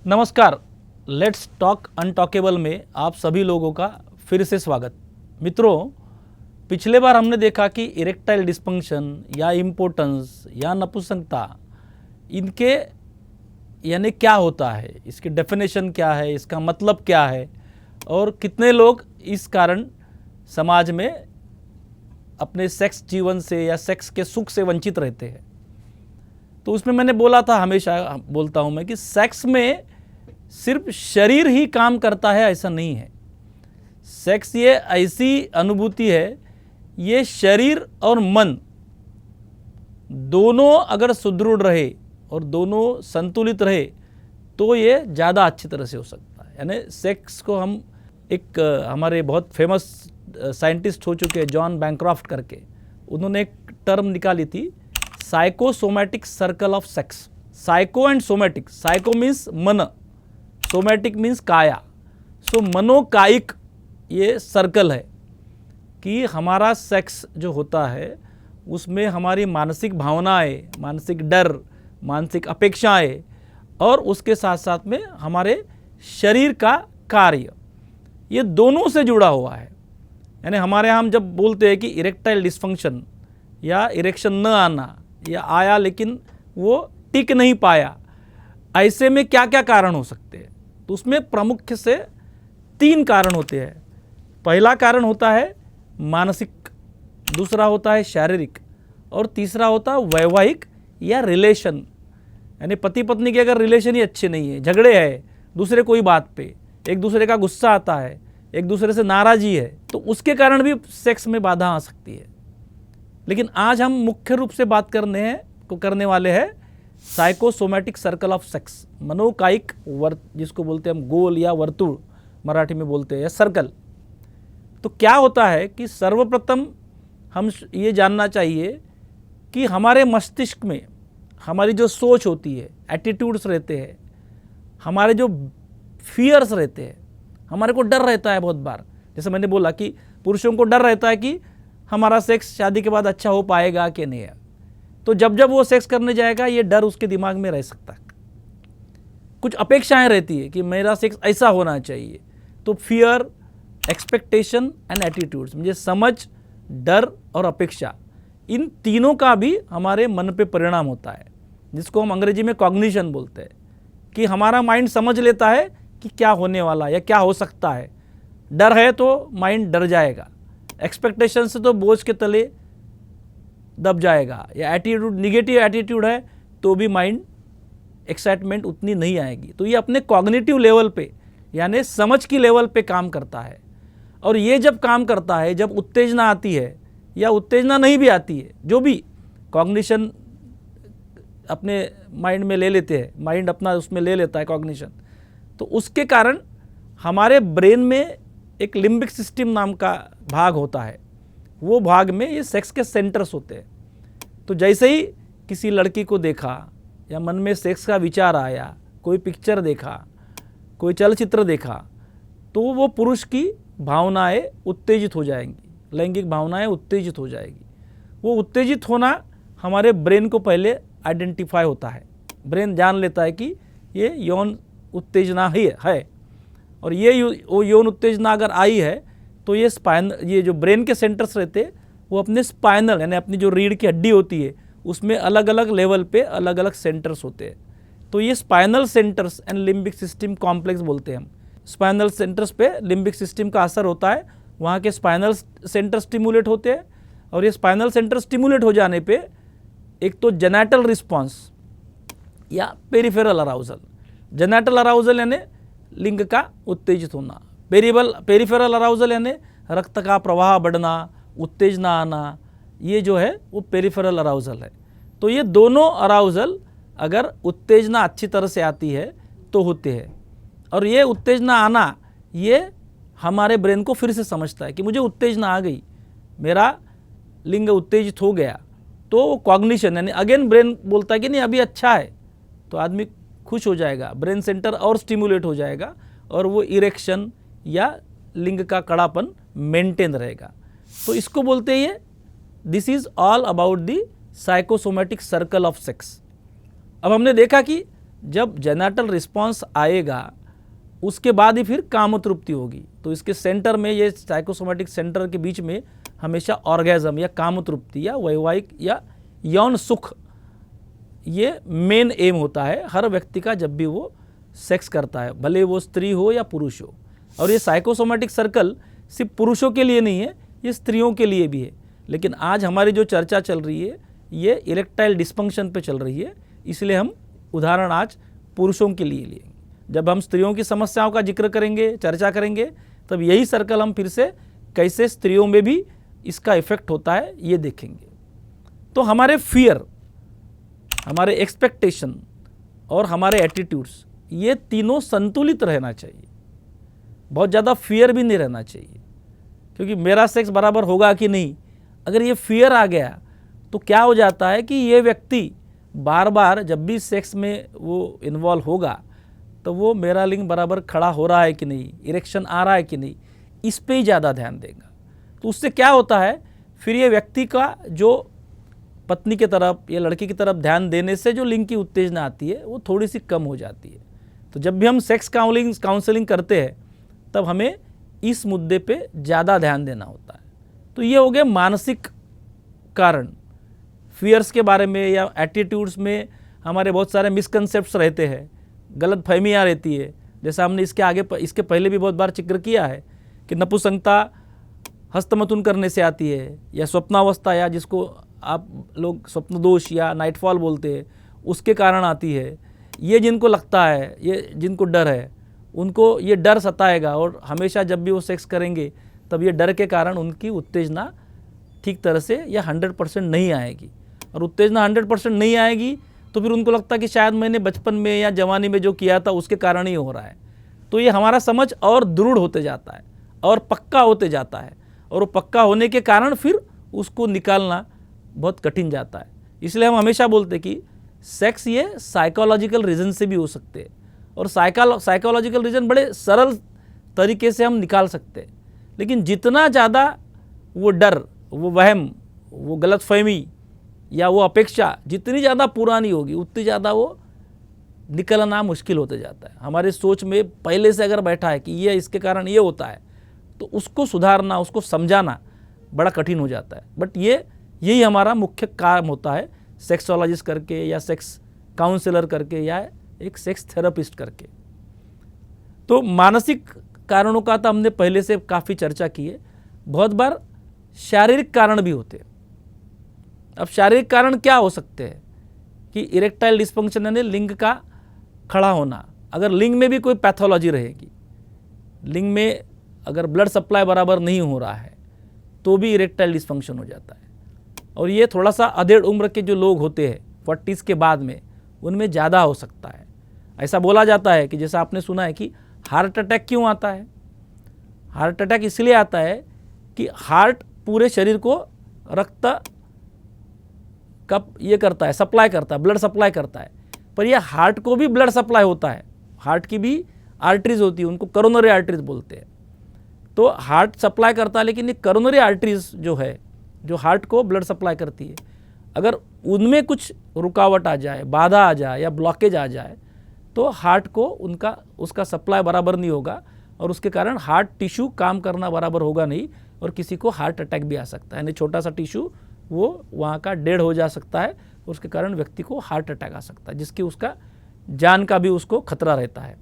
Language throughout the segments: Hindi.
नमस्कार, लेट्स टॉक अनटॉकेबल में आप सभी लोगों का फिर से स्वागत। मित्रों, पिछले बार हमने देखा कि इरेक्टाइल डिस्फंक्शन या इम्पोर्टेंस या नपुंसकता, इनके यानी क्या होता है, इसकी डेफिनेशन क्या है, इसका मतलब क्या है और कितने लोग इस कारण समाज में अपने सेक्स जीवन से या सेक्स के सुख से वंचित रहते हैं। तो उसमें मैंने बोला था, हमेशा बोलता हूँ मैं, कि सेक्स में सिर्फ शरीर ही काम करता है ऐसा नहीं है। सेक्स ये ऐसी अनुभूति है, ये शरीर और मन दोनों अगर सुदृढ़ रहे और दोनों संतुलित रहे तो ये ज़्यादा अच्छी तरह से हो सकता है। यानी सेक्स को हम एक हमारे बहुत फेमस साइंटिस्ट हो चुके हैं जॉन बैंक्रॉफ्ट करके, उन्होंने एक टर्म निकाली थी, psychosomatic circle of sex. Psycho and somatic, psycho means मन, सोमैटिक मीन्स काया। सो मनोकायिक ये सर्कल है कि हमारा सेक्स जो होता है उसमें हमारी मानसिक भावनाएं, मानसिक डर, मानसिक अपेक्षाएं और उसके साथ साथ में हमारे शरीर का कार्य, ये दोनों से जुड़ा हुआ है। यानी हमारे यहाँ हम जब बोलते हैं कि इरेक्टाइल डिस्फंक्शन या इरेक्शन न आना या आया लेकिन वो टिक नहीं पाया, ऐसे में क्या क्या कारण हो सकते हैं, तो उसमें प्रमुख से 3 कारण होते हैं। पहला कारण होता है मानसिक, दूसरा होता है शारीरिक और तीसरा होता है वैवाहिक या रिलेशन। यानी पति पत्नी के अगर रिलेशन ही अच्छे नहीं है, झगड़े हैं दूसरे कोई बात पे, एक दूसरे का गुस्सा आता है, एक दूसरे से नाराज़गी है, तो उसके कारण भी सेक्स में बाधा आ सकती है। लेकिन आज हम मुख्य रूप से बात करने वाले हैं साइकोसोमैटिक सर्कल ऑफ सेक्स, मनोकायिक जिसको बोलते हैं हम गोल या वर्तुल मराठी में बोलते हैं, या सर्कल। तो क्या होता है कि सर्वप्रथम हम ये जानना चाहिए कि हमारे मस्तिष्क में हमारी जो सोच होती है, एटीट्यूड्स रहते हैं, हमारे जो फियर्स रहते हैं, हमारे को डर रहता है बहुत बार। जैसे मैंने बोला कि पुरुषों को डर रहता है कि हमारा सेक्स शादी के बाद अच्छा हो पाएगा कि नहीं है, तो जब जब वो सेक्स करने जाएगा ये डर उसके दिमाग में रह सकता है। कुछ अपेक्षाएं रहती है कि मेरा सेक्स ऐसा होना चाहिए, तो फियर, एक्सपेक्टेशन एंड एटीट्यूड्स, मुझे समझ, डर और अपेक्षा, इन तीनों का भी हमारे मन पे परिणाम होता है, जिसको हम अंग्रेजी में कॉग्निशन बोलते हैं। कि हमारा माइंड समझ लेता है कि क्या होने वाला या क्या हो सकता है। डर है तो माइंड डर जाएगा, एक्सपेक्टेशन से तो बोझ के तले दब जाएगा, या एटीट्यूड, निगेटिव एटीट्यूड है तो भी माइंड एक्साइटमेंट उतनी नहीं आएगी। तो ये अपने कॉग्निटिव लेवल पे यानी समझ की लेवल पे काम करता है। और ये जब काम करता है, जब उत्तेजना आती है या उत्तेजना नहीं भी आती है, जो भी कॉग्निशन अपने माइंड में ले लेते हैं, माइंड अपना उसमें ले लेता है कॉग्निशन, तो उसके कारण हमारे ब्रेन में एक लिम्बिक सिस्टम नाम का भाग होता है, वो भाग में ये सेक्स के सेंटर्स होते हैं। तो जैसे ही किसी लड़की को देखा या मन में सेक्स का विचार आया, कोई पिक्चर देखा, कोई चलचित्र देखा, तो वो पुरुष की भावनाएं उत्तेजित हो जाएंगी, लैंगिक भावनाएं उत्तेजित हो जाएगी। वो उत्तेजित होना हमारे ब्रेन को पहले आइडेंटिफाई होता है, ब्रेन जान लेता है कि ये यौन उत्तेजना ही है। और ये यौन उत्तेजना अगर आई है तो ये जो ब्रेन के सेंटर्स रहते हैं वो अपने स्पाइनल यानी अपनी जो रीढ़ की हड्डी होती है उसमें अलग अलग लेवल पे अलग अलग सेंटर्स होते हैं। तो ये spinal centres and limbic system complex बोलते हैं हम। स्पाइनल सेंटर्स पे लिम्बिक सिस्टम का असर होता है, वहाँ के स्पाइनल सेंटर स्टिमुलेट होते हैं। और ये स्पाइनल सेंटर स्टिमुलेट हो जाने पे एक तो जेनाइटल रिस्पॉन्स या पेरिफेरल अराउजल, जेनाइटल अराउजल यानी लिंग का उत्तेजित होना, पेरिफेरल अराउजल यानी रक्त का प्रवाह बढ़ना, उत्तेजना आना, ये जो है वो पेरिफेरल अराउजल है। तो ये दोनों अराउजल अगर उत्तेजना अच्छी तरह से आती है तो होते हैं। और ये उत्तेजना आना, ये हमारे ब्रेन को फिर से समझता है कि मुझे उत्तेजना आ गई, मेरा लिंग उत्तेजित हो गया, तो वो कॉग्निशन यानी अगेन ब्रेन बोलता है कि नहीं अभी अच्छा है, तो आदमी खुश हो जाएगा, ब्रेन सेंटर और स्टिमुलेट हो जाएगा और वो इरेक्शन या लिंग का कड़ापन मेंटेन रहेगा। तो इसको बोलते हैं this is all about the psychosomatic circle of sex. अब हमने देखा कि जब जेनाटल रिस्पॉन्स आएगा उसके बाद ही फिर काम तृप्ति होगी। तो इसके सेंटर में, ये साइकोसोमेटिक सेंटर के बीच में हमेशा ऑर्गेजम या काम तृप्ति या वैवाहिक या यौन सुख, ये मेन एम होता है हर व्यक्ति का जब भी वो सेक्स करता है, भले वो स्त्री हो या पुरुष हो। और ये साइकोसोमेटिक सर्कल सिर्फ पुरुषों के लिए नहीं है, ये स्त्रियों के लिए भी है। लेकिन आज हमारी जो चर्चा चल रही है ये इरेक्टाइल डिस्फंक्शन पे चल रही है, इसलिए हम उदाहरण आज पुरुषों के लिए लेंगे। जब हम स्त्रियों की समस्याओं का जिक्र करेंगे, चर्चा करेंगे, तब यही सर्कल हम फिर से कैसे स्त्रियों में भी इसका इफेक्ट होता है ये देखेंगे। तो हमारे फियर, हमारे एक्सपेक्टेशन और हमारे एटीट्यूड्स, ये तीनों संतुलित रहना चाहिए। बहुत ज़्यादा फियर भी नहीं रहना चाहिए, क्योंकि मेरा सेक्स बराबर होगा कि नहीं, अगर ये फियर आ गया तो क्या हो जाता है कि ये व्यक्ति बार बार जब भी सेक्स में वो इन्वॉल्व होगा तो वो मेरा लिंग बराबर खड़ा हो रहा है कि नहीं, इरेक्शन आ रहा है कि नहीं, इस पे ही ज़्यादा ध्यान देगा। तो उससे क्या होता है, फिर ये व्यक्ति का जो पत्नी की तरफ या लड़की की तरफ ध्यान देने से जो लिंग की उत्तेजना आती है वो थोड़ी सी कम हो जाती है। तो जब भी हम सेक्स काउंसलिंग करते हैं तब हमें इस मुद्दे पे ज़्यादा ध्यान देना होता है। तो ये हो गए मानसिक कारण। फियर्स के बारे में या एटीट्यूड्स में हमारे बहुत सारे मिसकंसेप्ट्स रहते हैं, गलत फहमियाँ रहती है। जैसा हमने इसके पहले भी बहुत बार जिक्र किया है कि नपुंसकता हस्तमैथुन करने से आती है, या स्वप्नावस्था, या जिसको आप लोग स्वप्न दोष या नाइटफॉल बोलते हैं, उसके कारण आती है। ये जिनको लगता है, ये जिनको डर है, उनको ये डर सताएगा और हमेशा जब भी वो सेक्स करेंगे तब ये डर के कारण उनकी उत्तेजना ठीक तरह से या 100% नहीं आएगी। और उत्तेजना 100% नहीं आएगी तो फिर उनको लगता है कि शायद मैंने बचपन में या जवानी में जो किया था उसके कारण ही हो रहा है। तो ये हमारा समझ और दृढ़ होते जाता है और पक्का होते जाता है, और वो पक्का होने के कारण फिर उसको निकालना बहुत कठिन जाता है। इसलिए हम हमेशा बोलते कि सेक्स ये साइकोलॉजिकल रीज़न से भी हो सकते हैं, और साइकोलॉजिकल रीज़न बड़े सरल तरीके से हम निकाल सकते हैं। लेकिन जितना ज़्यादा वो डर, वो वहम, वो गलतफहमी या वो अपेक्षा जितनी ज़्यादा पुरानी होगी उतनी ज़्यादा वो निकलना मुश्किल होते जाता है। हमारे सोच में पहले से अगर बैठा है कि ये इसके कारण ये होता है, तो उसको सुधारना, उसको समझाना बड़ा कठिन हो जाता है। बट यही हमारा मुख्य काम होता है, सेक्सोलॉजिस्ट करके या सेक्स काउंसलर करके या एक सेक्स थेरेपिस्ट करके। तो मानसिक कारणों का तो हमने पहले से काफ़ी चर्चा की है। बहुत बार शारीरिक कारण भी होते हैं। अब शारीरिक कारण क्या हो सकते हैं कि इरेक्टाइल डिस्फंक्शन यानी लिंग का खड़ा होना, अगर लिंग में भी कोई पैथोलॉजी रहेगी, लिंग में अगर ब्लड सप्लाई बराबर नहीं हो रहा है तो भी इरेक्टाइल डिस्फंक्शन हो जाता है। और ये थोड़ा सा अधेड़ उम्र के जो लोग होते हैं 40s के बाद में, उनमें ज़्यादा हो सकता है। ऐसा बोला जाता है कि जैसा आपने सुना है कि हार्ट अटैक क्यों आता है। हार्ट अटैक इसलिए आता है कि हार्ट पूरे शरीर को रक्त का ये करता है, सप्लाई करता है, ब्लड सप्लाई करता है। पर यह हार्ट को भी ब्लड सप्लाई होता है, हार्ट की भी आर्टरीज होती है, उनको करोनरी आर्टरीज बोलते हैं। तो हार्ट सप्लाई करता है, लेकिन ये करोनरी आर्टरीज जो है, जो हार्ट को ब्लड सप्लाई करती है, अगर उनमें कुछ रुकावट आ जाए, बाधा आ जाए या ब्लॉकेज आ जाए तो हार्ट को उसका सप्लाई बराबर नहीं होगा, और उसके कारण हार्ट टिश्यू काम करना बराबर होगा नहीं, और किसी को हार्ट अटैक भी आ सकता है। यानी छोटा सा टिश्यू वो वहाँ का डेड हो जा सकता है, उसके कारण व्यक्ति को हार्ट अटैक आ सकता है, जिसकी उसका जान का भी उसको खतरा रहता है।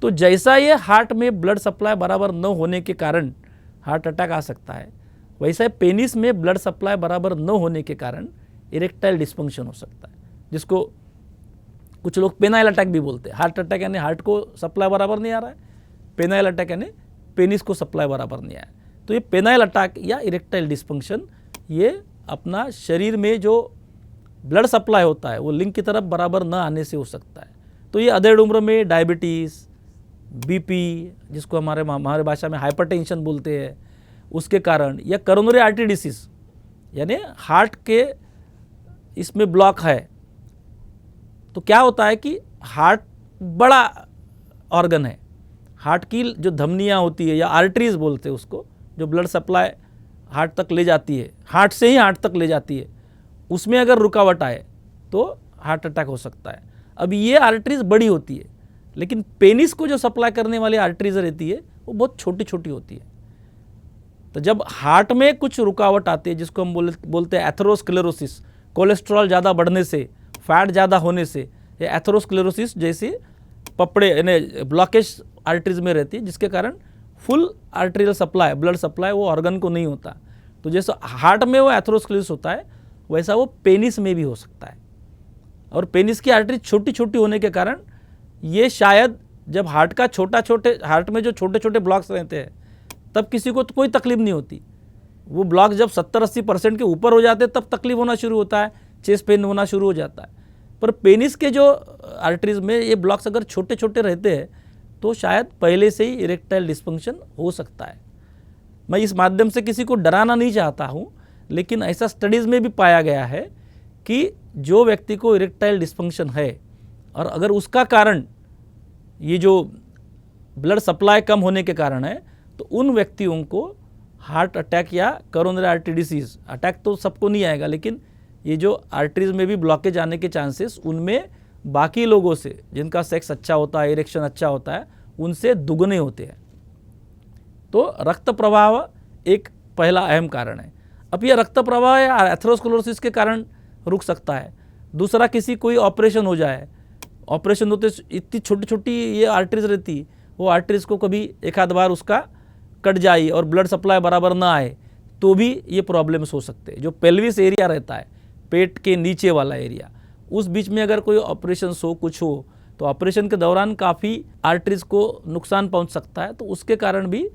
तो जैसा ये हार्ट में ब्लड सप्लाई बराबर न होने के कारण हार्ट अटैक आ सकता है, वैसा पेनिस में ब्लड सप्लाई बराबर न होने के कारण इरेक्टाइल डिस्फंक्शन हो सकता है, जिसको कुछ लोग पेनाइल अटैक भी बोलते हैं। हार्ट अटैक यानी हार्ट को सप्लाई बराबर नहीं आ रहा है, पेनाइल अटैक यानी पेनिस को सप्लाई बराबर नहीं आया। तो ये पेनाइल अटैक या इरेक्टाइल डिस्फंक्शन ये अपना शरीर में जो ब्लड सप्लाई होता है वो लिंग की तरफ बराबर न आने से हो सकता है। तो ये अधेड़ उम्र में डायबिटीज़, बीपी, जिसको हमारे भाषा में हाइपरटेंशन बोलते हैं, उसके कारण, या करोनरी आर्टरी डिसीज यानी हार्ट के इसमें ब्लॉक है। तो क्या होता है कि हार्ट बड़ा ऑर्गन है, हार्ट की जो धमनियाँ होती है या आर्टरीज बोलते हैं उसको, जो ब्लड सप्लाई हार्ट तक ले जाती है, हार्ट से ही हार्ट तक ले जाती है, उसमें अगर रुकावट आए तो हार्ट अटैक हो सकता है। अब ये आर्टरीज बड़ी होती है, लेकिन पेनिस को जो सप्लाई करने वाली आर्टरीज रहती है वो बहुत छोटी छोटी होती है। तो जब हार्ट में कुछ रुकावट आती है, जिसको हम बोलते हैं एथेरोस्क्लेरोसिस, कोलेस्ट्रॉल ज़्यादा बढ़ने से, फैट ज़्यादा होने से, या एथेरोस्क्लेरोसिस जैसे पपड़े यानी ब्लॉकेज आर्टरीज में रहती है, जिसके कारण full arterial supply, blood supply वो ऑर्गन को नहीं होता। तो जैसे हार्ट में वो एथेरोस्क्लेरोसिस होता है, वैसा वो पेनिस में भी हो सकता है। और पेनिस की आर्टरी छोटी छोटी होने के कारण ये शायद जब हार्ट में जो छोटे छोटे ब्लॉक्स रहते हैं तब किसी को तो कोई तकलीफ नहीं होती। वो ब्लॉक जब 70-80% के ऊपर हो जाते हैं तब तकलीफ होना शुरू होता है, चेस्ट पेन होना शुरू हो जाता है। पर पेनिस के जो आर्टरीज में ये ब्लॉक्स अगर छोटे छोटे रहते हैं तो शायद पहले से ही इरेक्टाइल डिस्फंक्शन हो सकता है। मैं इस माध्यम से किसी को डराना नहीं चाहता हूँ, लेकिन ऐसा स्टडीज़ में भी पाया गया है कि जो व्यक्ति को इरेक्टाइल डिस्फंक्शन है और अगर उसका कारण ये जो ब्लड सप्लाई कम होने के कारण है, तो उन व्यक्तियों को हार्ट अटैक या कोरोनरी आर्टरी डिसीज़, अटैक तो सबको नहीं आएगा, लेकिन ये जो आर्टरीज में भी ब्लॉकेज आने के चांसेस उनमें बाकी लोगों से जिनका सेक्स अच्छा होता है, इरेक्शन अच्छा होता है, उनसे दुगने होते हैं। तो रक्त प्रवाह एक पहला अहम कारण है। अब ये रक्त प्रवाह या एथेरोस्क्लेरोसिस के कारण रुक सकता है। दूसरा, किसी कोई ऑपरेशन हो जाए, ऑपरेशन होते इतनी छोटी छोटी ये आर्टरीज रहती, वो आर्टरीज को कभी एक आध बार उसका कट जाए और ब्लड सप्लाई बराबर ना आए तो भी ये प्रॉब्लम्स हो सकते हैं। जो पेल्विस एरिया रहता है, पेट के नीचे वाला एरिया, उस बीच में अगर कोई ऑपरेशन हो, कुछ हो, तो ऑपरेशन के दौरान काफ़ी आर्टरीज को नुकसान पहुंच सकता है। तो उसके कारण भी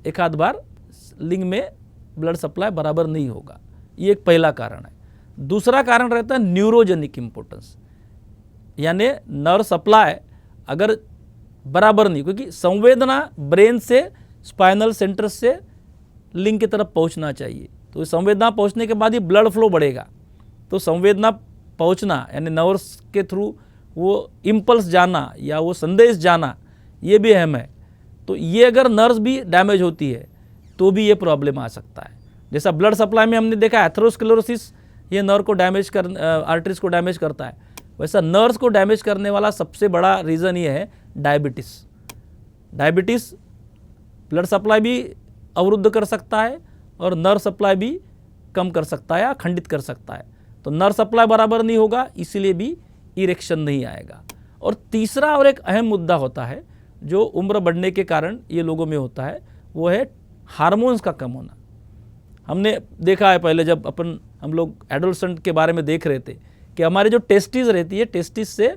एक आध बार लिंग में ब्लड सप्लाई बराबर नहीं होगा। ये एक पहला कारण है। दूसरा कारण रहता है न्यूरोजेनिक इम्पोर्टेंस, यानी नर्व सप्लाई अगर बराबर नहीं, क्योंकि संवेदना ब्रेन से, स्पाइनल सेंटर से लिंग की तरफ पहुंचना चाहिए। तो संवेदना पहुंचने के बाद ही ब्लड फ्लो बढ़ेगा। तो संवेदना पहुंचना यानी नर्व्स के थ्रू वो इम्पल्स जाना या वो संदेश जाना, ये भी अहम है। तो ये अगर नर्व्स भी डैमेज होती है तो भी ये प्रॉब्लम आ सकता है। जैसा ब्लड सप्लाई में हमने देखा एथेरोस्क्लेरोसिस ये नर्व को डैमेज कर, आर्टरीज को डैमेज करता है, वैसा नर्व्स को डैमेज करने वाला सबसे बड़ा रीज़न ये है डायबिटीज़। डायबिटीज़ ब्लड सप्लाई भी अवरुद्ध कर सकता है और नर्व सप्लाई भी कम कर सकता है या खंडित कर सकता है। तो नर्व सप्लाई बराबर नहीं होगा, इसीलिए भी इरेक्शन नहीं आएगा। और तीसरा और एक अहम मुद्दा होता है जो उम्र बढ़ने के कारण ये लोगों में होता है, वो है हार्मोन्स का कम होना। हमने देखा है पहले जब हम लोग एडोलसेंट के बारे में देख रहे थे कि हमारे जो टेस्टिस रहती है, टेस्टिस से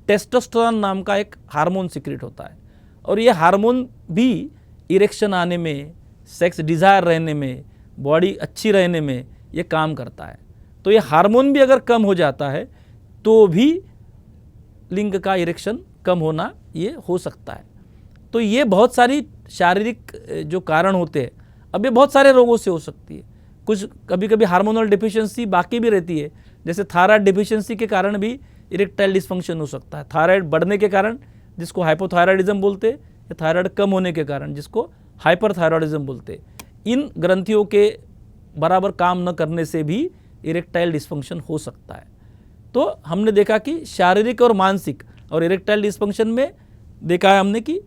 टेस्टोस्टेरोन नाम का एक हार्मोन सिक्रेट होता है, और ये हार्मोन भी इरेक्शन आने में, सेक्स डिज़ायर रहने में, बॉडी अच्छी रहने में ये काम करता है। तो ये हार्मोन भी अगर कम हो जाता है तो भी लिंग का इरेक्शन कम होना ये हो सकता है। तो ये बहुत सारी शारीरिक जो कारण होते हैं, अब ये बहुत सारे रोगों से हो सकती है। कुछ कभी कभी हार्मोनल डिफिशिएंसी बाकी भी रहती है, जैसे थायराइड डिफिशिएंसी के कारण भी इरेक्टाइल डिस्फंक्शन हो सकता है। थायराइड बढ़ने के कारण जिसको हाइपोथायराइडिज्म बोलते हैं, या थायराइड कम होने के कारण जिसको हाइपरथायराइडिज्म बोलते हैं, इन ग्रंथियों के बराबर काम न करने से भी इरेक्टाइल डिस्फंक्शन हो सकता है। तो हमने देखा कि शारीरिक और मानसिक और इरेक्टाइल डिस्फंक्शन में देखा है हमने कि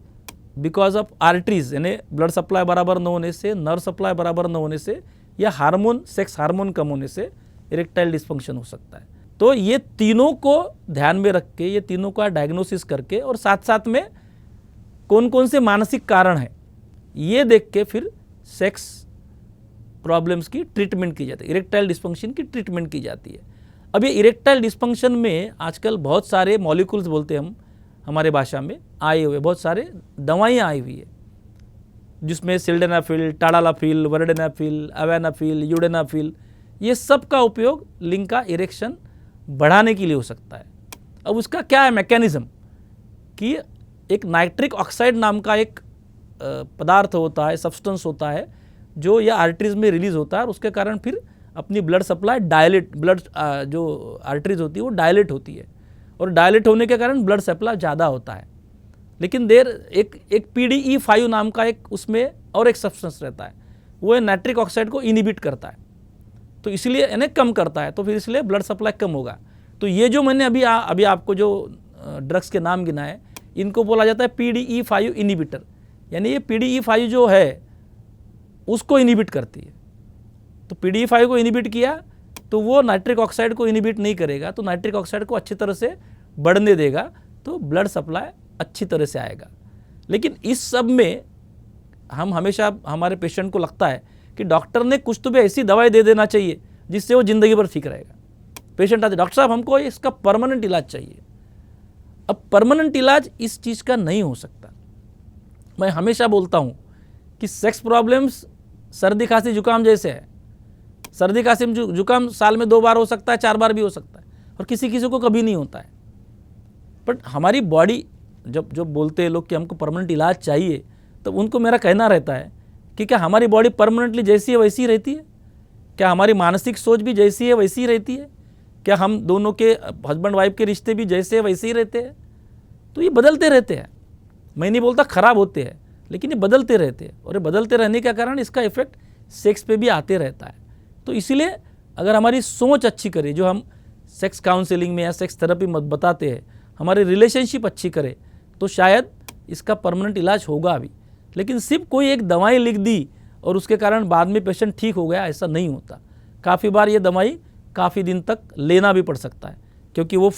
बिकॉज ऑफ आर्टरीज यानी ब्लड सप्लाई बराबर न होने से, नर्व सप्लाई बराबर न होने से, या हार्मोन, सेक्स हार्मोन कम होने से इरेक्टाइल डिस्फंक्शन हो सकता है। तो ये तीनों को ध्यान में रख के, ये तीनों का डायग्नोसिस करके, और साथ साथ में कौन कौन से मानसिक कारण हैं ये देख के फिर सेक्स प्रॉब्लम्स की ट्रीटमेंट की जाती है, इरेक्टाइल डिस्फंक्शन की ट्रीटमेंट की जाती है। अब ये इरेक्टाइल डिस्फंक्शन में आजकल बहुत सारे मॉलिक्यूल्स बोलते हैं हम हमारे भाषा में आए हुए, बहुत सारे दवाइयाँ आई हुई है, जिसमें सिल्डेनाफिल, टाडालाफिल, वर्डेनाफिल, अवेनाफिल, यूडेनाफिल, ये सब का उपयोग लिंग का इरेक्शन बढ़ाने के लिए हो सकता है। अब उसका क्या है मैकेनिज्म कि एक नाइट्रिक ऑक्साइड नाम का एक पदार्थ होता है, सब्सटेंस होता है, जो यह आर्टरीज में रिलीज होता है, और उसके कारण फिर अपनी ब्लड सप्लाई डायलेट, ब्लड जो आर्टरीज होती है वो डायलेट होती है, और डायलेट होने के कारण ब्लड सप्लाई ज़्यादा होता है। लेकिन एक PDE5 नाम का एक उसमें और एक सब्सटेंस रहता है, वो नाइट्रिक ऑक्साइड को इनहिबिट करता है, तो इसलिए यानी कम करता है, तो फिर इसलिए ब्लड सप्लाई कम होगा। तो ये जो मैंने अभी आपको जो ड्रग्स के नाम गिनाए, इनको बोला जाता है PDE5 इनिबिटर, यानी ये PDE5 जो है उसको इनिबिट करती है। तो PDE5 को इनिबिट किया तो वो नाइट्रिक ऑक्साइड को इनिबिट नहीं करेगा, तो नाइट्रिक ऑक्साइड को अच्छी तरह से बढ़ने देगा, तो ब्लड सप्लाई अच्छी तरह से आएगा। लेकिन इस सब में हम हमेशा हमारे पेशेंट को लगता है कि डॉक्टर ने कुछ तो भी ऐसी दवाई दे देना चाहिए जिससे वो ज़िंदगी भर ठीक रहेगा। पेशेंट आते, डॉक्टर साहब हमको इसका परमानेंट इलाज चाहिए। अब परमानेंट इलाज इस चीज़ का नहीं हो सकता। मैं हमेशा बोलता हूँ कि सेक्स प्रॉब्लम्स सर्दी खांसी जुकाम जैसे है। सर्दी खांसी जुकाम साल में 2 बार हो सकता है, 4 बार भी हो सकता है, और किसी किसी को कभी नहीं होता है। बट हमारी बॉडी जब बोलते हैं लोग कि हमको परमानेंट इलाज चाहिए, तो उनको मेरा कहना रहता है कि क्या हमारी बॉडी परमानेंटली जैसी है वैसी ही रहती है? क्या हमारी मानसिक सोच भी जैसी है वैसी ही रहती है? क्या हम दोनों के हस्बैंड वाइफ के रिश्ते भी जैसे है वैसे ही रहते हैं? तो ये बदलते रहते हैं। मैं नहीं बोलता खराब होते हैं, लेकिन ये बदलते रहते हैं, और ये बदलते रहने के कारण इसका इफेक्ट सेक्स पे भी आते रहता है। तो इसीलिए अगर हमारी सोच अच्छी करे, जो हम सेक्स काउंसलिंग में या सेक्स थेरेपी बताते हैं, हमारी रिलेशनशिप अच्छी करे, तो शायद इसका परमानेंट इलाज होगा अभी। लेकिन सिर्फ कोई एक दवाई लिख दी और उसके कारण बाद में पेशेंट ठीक हो गया, ऐसा नहीं होता। काफ़ी बार ये दवाई काफ़ी दिन तक लेना भी पड़ सकता है, क्योंकि वो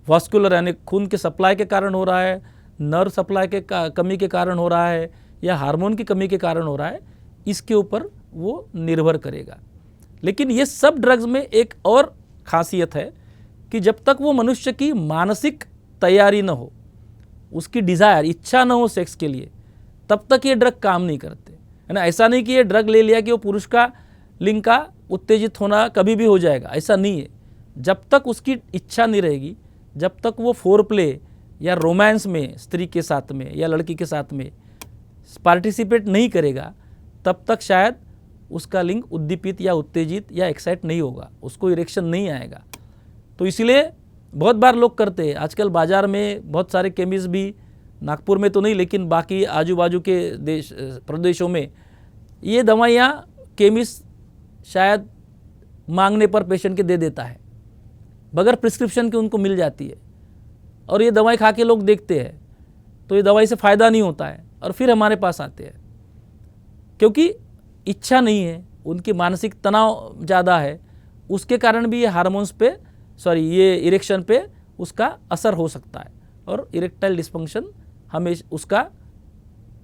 वास्कुलर यानी खून के सप्लाई के कारण हो रहा है, नर्व सप्लाई के कमी के कारण हो रहा है, या हार्मोन की कमी के कारण हो रहा है, इसके ऊपर वो निर्भर करेगा। लेकिन ये सब ड्रग्स में एक और खासियत है कि जब तक वो मनुष्य की मानसिक तैयारी न हो, उसकी डिज़ायर इच्छा न हो सेक्स के लिए, तब तक ये ड्रग काम नहीं करते। है ना, ऐसा नहीं कि ये ड्रग ले लिया कि वो पुरुष का लिंग का उत्तेजित होना कभी भी हो जाएगा, ऐसा नहीं है। जब तक उसकी इच्छा नहीं रहेगी, जब तक वो फोरप्ले या रोमांस में स्त्री के साथ में या लड़की के साथ में पार्टिसिपेट नहीं करेगा, तब तक शायद उसका लिंग उद्दीपित या उत्तेजित या एक्साइट नहीं होगा, उसको इरेक्शन नहीं आएगा। तो इसलिए बहुत बार लोग करते हैं। आजकल बाज़ार में बहुत सारे केमिस्ट भी, नागपुर में तो नहीं लेकिन बाकी आजू बाजू के प्रदेशों में ये दवाइयाँ केमिस्ट शायद मांगने पर पेशेंट के दे देता है, बगैर प्रिस्क्रिप्शन के उनको मिल जाती है, और ये दवाई खा के लोग देखते हैं तो ये दवाई से फ़ायदा नहीं होता है, और फिर हमारे पास आते हैं क्योंकि इच्छा नहीं है, उनकी मानसिक तनाव ज़्यादा है, उसके कारण भी ये हार्मोन्स पे ये इरेक्शन पे उसका असर हो सकता है, और इरेक्टाइल डिस्फंक्शन हमेशा उसका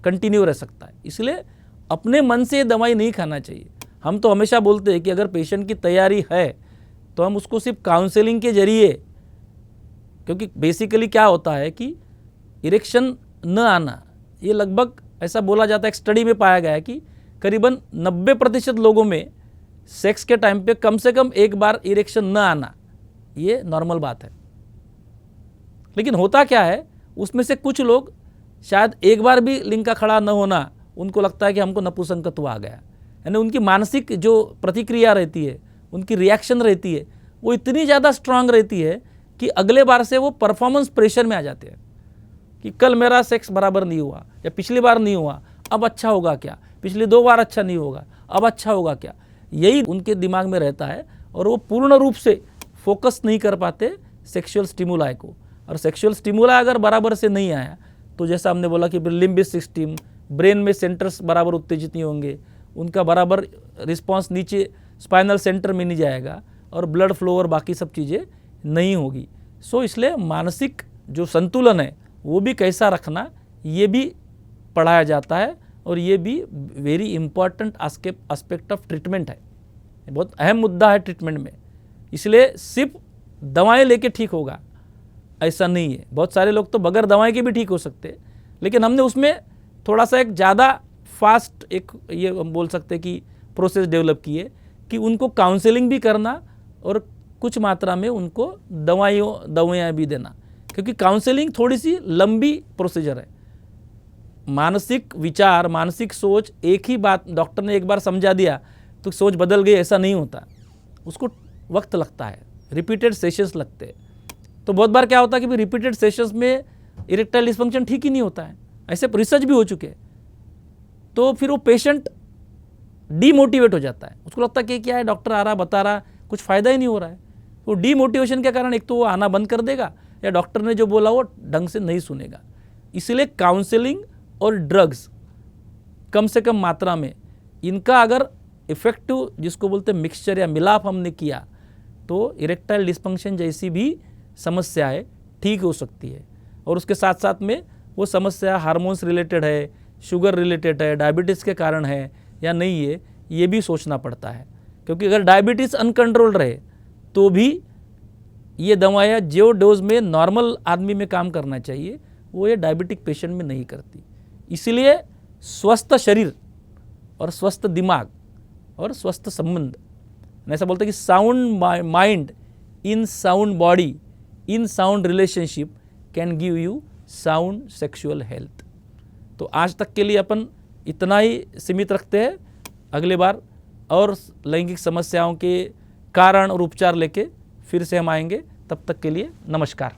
कंटिन्यू रह सकता है। इसलिए अपने मन से ये दवाई नहीं खाना चाहिए। हम तो हमेशा बोलते हैं कि अगर पेशेंट की तैयारी है तो हम उसको सिर्फ काउंसलिंग के जरिए, क्योंकि बेसिकली क्या होता है कि इरेक्शन न आना, ये लगभग ऐसा बोला जाता है, एक स्टडी में पाया गया है कि करीबन 90% लोगों में सेक्स के टाइम पे कम से कम एक बार इरेक्शन न आना ये नॉर्मल बात है। लेकिन होता क्या है, उसमें से कुछ लोग शायद एक बार भी लिंग का खड़ा न होना, उनको लगता है कि हमको नपुंसकत्व आ गया, यानी उनकी मानसिक जो प्रतिक्रिया रहती है, उनकी रिएक्शन रहती है, वो इतनी ज़्यादा स्ट्रांग रहती है कि अगले बार से वो परफॉर्मेंस प्रेशर में आ जाते हैं कि कल मेरा सेक्स बराबर नहीं हुआ, या पिछली बार नहीं हुआ, अब अच्छा होगा क्या, पिछली 2 बार अच्छा नहीं होगा, अब अच्छा होगा क्या, यही उनके दिमाग में रहता है, और वो पूर्ण रूप से फोकस नहीं कर पाते सेक्सुअल स्टिमुलाई को। और सेक्सुअल स्टिमुलाई अगर बराबर से नहीं आया तो जैसा हमने बोला कि लिम्बिक सिस्टम, ब्रेन में सेंटर्स बराबर उत्तेजित नहीं होंगे, उनका बराबर रिस्पांस नीचे स्पाइनल सेंटर में नहीं जाएगा, और ब्लड फ्लो और बाकी सब चीज़ें नहीं होगी। सो इसलिए मानसिक जो संतुलन है वो भी कैसा रखना, ये भी पढ़ाया जाता है, और ये भी very important aspect of treatment है, बहुत अहम मुद्दा है ट्रीटमेंट में। इसलिए सिर्फ दवाएं लेके ठीक होगा ऐसा नहीं है। बहुत सारे लोग तो बगैर दवाएं के भी ठीक हो सकते हैं, लेकिन हमने उसमें थोड़ा सा एक ज़्यादा फास्ट एक ये हम बोल सकते हैं कि प्रोसेस डेवलप की है कि उनको काउंसलिंग भी करना और कुछ मात्रा में उनको दवाइयाँ भी देना, क्योंकि काउंसलिंग थोड़ी सी लंबी प्रोसीजर है। मानसिक विचार, मानसिक सोच, एक ही बात डॉक्टर ने एक बार समझा दिया तो सोच बदल गई, ऐसा नहीं होता, उसको वक्त लगता है, रिपीटेड सेशंस लगते हैं। तो बहुत बार क्या होता है कि रिपीटेड सेशंस में इरेक्टाइल डिस्फंक्शन ठीक ही नहीं होता है, ऐसे रिसर्च भी हो चुके हैं। तो फिर वो पेशेंट डीमोटिवेट हो जाता है, उसको लगता है कि क्या है, डॉक्टर आ रहा बता रहा, कुछ फ़ायदा ही नहीं हो रहा है। वो डीमोटिवेशन के कारण एक तो वो आना बंद कर देगा, या डॉक्टर ने जो बोला वो ढंग से नहीं सुनेगा। इसलिए काउंसलिंग और ड्रग्स कम से कम मात्रा में, इनका अगर इफेक्टिव जिसको बोलते हैं मिक्सचर या मिलाप हमने किया तो इरेक्टाइल डिस्फंक्शन जैसी भी समस्याएं ठीक हो सकती है। और उसके साथ साथ में वो समस्या हार्मोन्स रिलेटेड है, शुगर रिलेटेड है, डायबिटीज़ के कारण है या नहीं है, ये भी सोचना पड़ता है। क्योंकि अगर डायबिटीज़ अनकंट्रोल्ड रहे तो भी ये दवाएं जो डोज में नॉर्मल आदमी में काम करना चाहिए वो ये डायबिटिक पेशेंट में नहीं करती। इसलिए स्वस्थ शरीर और स्वस्थ दिमाग और स्वस्थ संबंध, ऐसा बोलते हैं कि sound mind in sound body in sound relationship can give you sound sexual health. तो आज तक के लिए अपन इतना ही सीमित रखते हैं। अगले बार और लैंगिक समस्याओं के कारण और उपचार लेके फिर से हम आएंगे। तब तक के लिए नमस्कार।